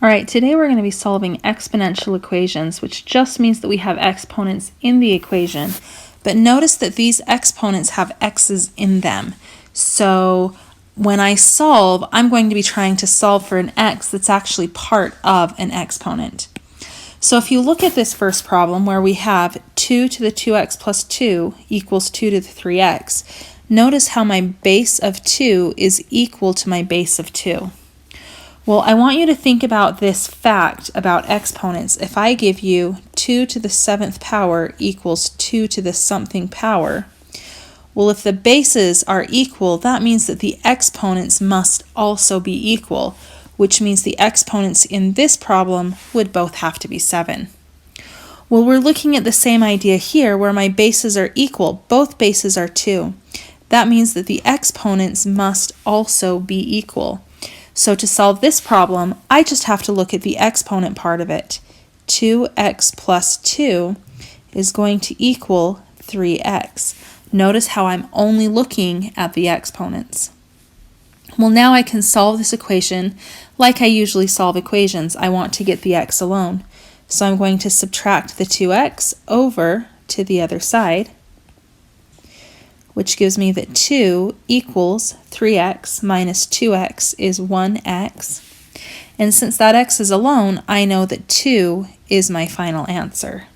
All right, today we're going to be solving exponential equations, which just means that we have exponents in the equation. But notice that these exponents have x's in them. So when I solve, I'm going to be trying to solve for an x that's actually part of an exponent. So if you look at this first problem where we have 2 to the 2x plus 2 equals 2 to the 3x, notice how my base of 2 is equal to my base of 2. Well, I want you to think about this fact about exponents. If I give you 2 to the 7th power equals 2 to the something power, well, if the bases are equal, that means that the exponents must also be equal, which means the exponents in this problem would both have to be 7. Well, we're looking at the same idea here where my bases are equal. Both bases are 2. That means that the exponents must also be equal. So to solve this problem, I just have to look at the exponent part of it. 2x plus 2 is going to equal 3x. Notice how I'm only looking at the exponents. Well, now I can solve this equation like I usually solve equations. I want to get the x alone. So I'm going to subtract the 2x over to the other side, which gives me that 2 equals 3x minus 2x is 1x. And since that x is alone, I know that 2 is my final answer.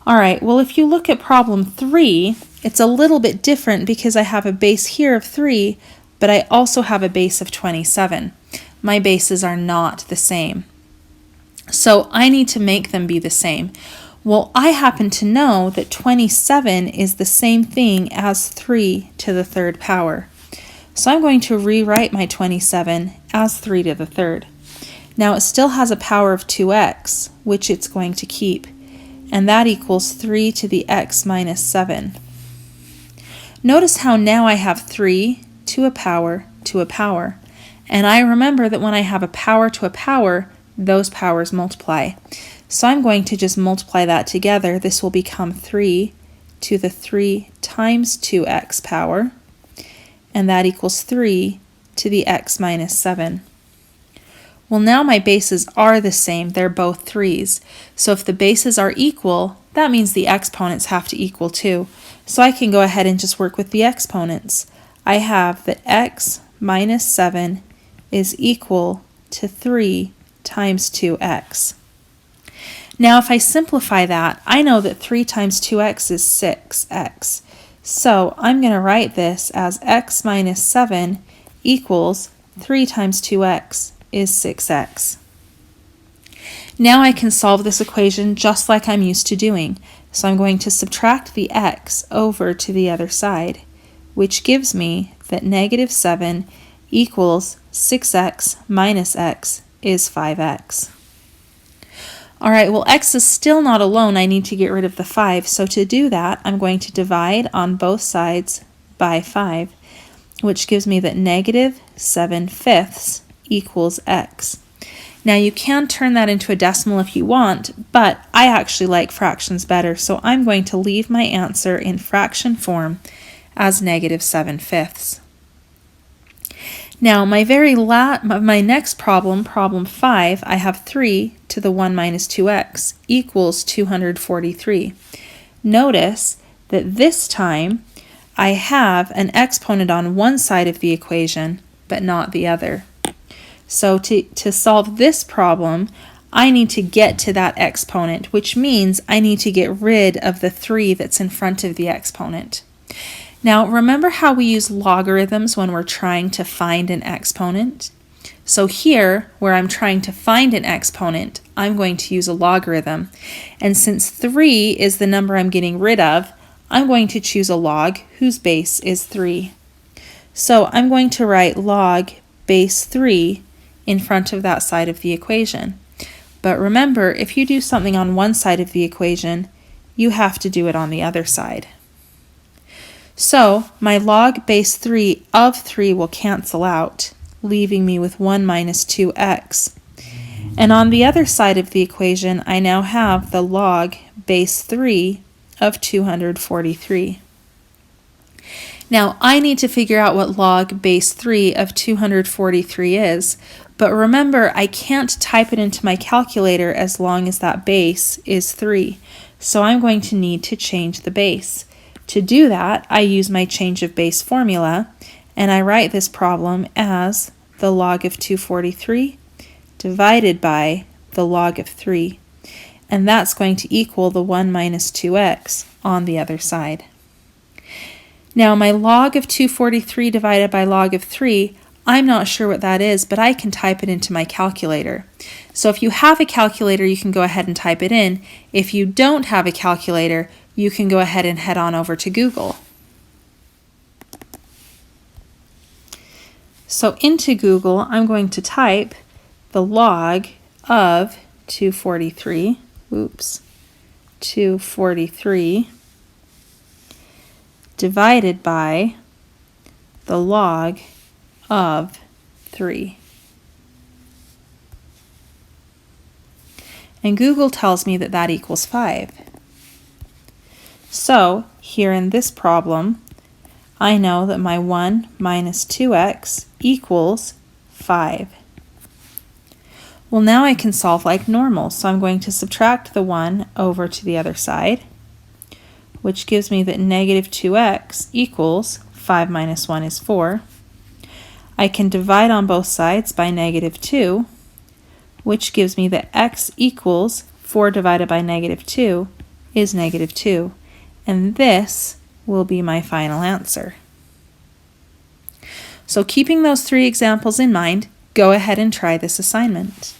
All right, well, if you look at problem 3, it's a little bit different because I have a base here of 3, but I also have a base of 27. My bases are not the same. So I need to make them be the same. Well, I happen to know that 27 is the same thing as 3 to the 3rd power. So I'm going to rewrite my 27 as 3 to the 3rd. Now it still has a power of 2x, which it's going to keep, and that equals 3 to the x minus 7. Notice how now I have 3 to a power to a power, and I remember that when I have a power to a power, those powers multiply. So I'm going to just multiply that together. This will become 3 to the 3 times 2x power, and that equals 3 to the x minus 7. Well, now my bases are the same. They're both 3's. So if the bases are equal, that means the exponents have to equal too. So I can go ahead and just work with the exponents. I have that x minus 7 is equal to 3 times 2x. Now if I simplify that, I know that 3 times 2x is 6x. So I'm going to write this as x minus 7 equals 3 times 2x is 6x. Now I can solve this equation just like I'm used to doing. So I'm going to subtract the x over to the other side, which gives me that negative 7 equals 6x minus x is 5x. All right, well, x is still not alone. I need to get rid of the 5. So to do that, I'm going to divide on both sides by 5, which gives me that negative 7/5 equals x. Now you can turn that into a decimal if you want, but I actually like fractions better, so I'm going to leave my answer in fraction form as negative 7/5. Now my next problem, problem 5, I have 3 to the 1 minus 2x equals 243. Notice that this time I have an exponent on one side of the equation, but not the other. So to solve this problem, I need to get to that exponent, which means I need to get rid of the 3 that's in front of the exponent. Now, remember how we use logarithms when we're trying to find an exponent? So here, where I'm trying to find an exponent, I'm going to use a logarithm. And since 3 is the number I'm getting rid of, I'm going to choose a log whose base is 3. So I'm going to write log base 3 in front of that side of the equation. But remember, if you do something on one side of the equation, you have to do it on the other side. So my log base 3 of 3 will cancel out, leaving me with 1 minus 2x. And on the other side of the equation, I now have the log base 3 of 243. Now, I need to figure out what log base 3 of 243 is, but remember, I can't type it into my calculator as long as that base is 3, so I'm going to need to change the base. To do that, I use my change of base formula, and I write this problem as the log of 243 divided by the log of 3, and that's going to equal the 1 minus 2x on the other side. Now my log of 243 divided by log of 3, I'm not sure what that is, but I can type it into my calculator. So if you have a calculator, you can go ahead and type it in. If you don't have a calculator, you can go ahead and head on over to Google. So into Google, I'm going to type the log of 243, 243 divided by the log of 3. And Google tells me that that equals 5. So here in this problem, I know that my 1 minus 2x equals 5. Well, now I can solve like normal, so I'm going to subtract the 1 over to the other side, which gives me that negative 2x equals 5 minus 1 is 4. I can divide on both sides by negative 2, which gives me that x equals 4 divided by negative 2 is negative 2. And this will be my final answer. So keeping those 3 examples in mind, go ahead and try this assignment.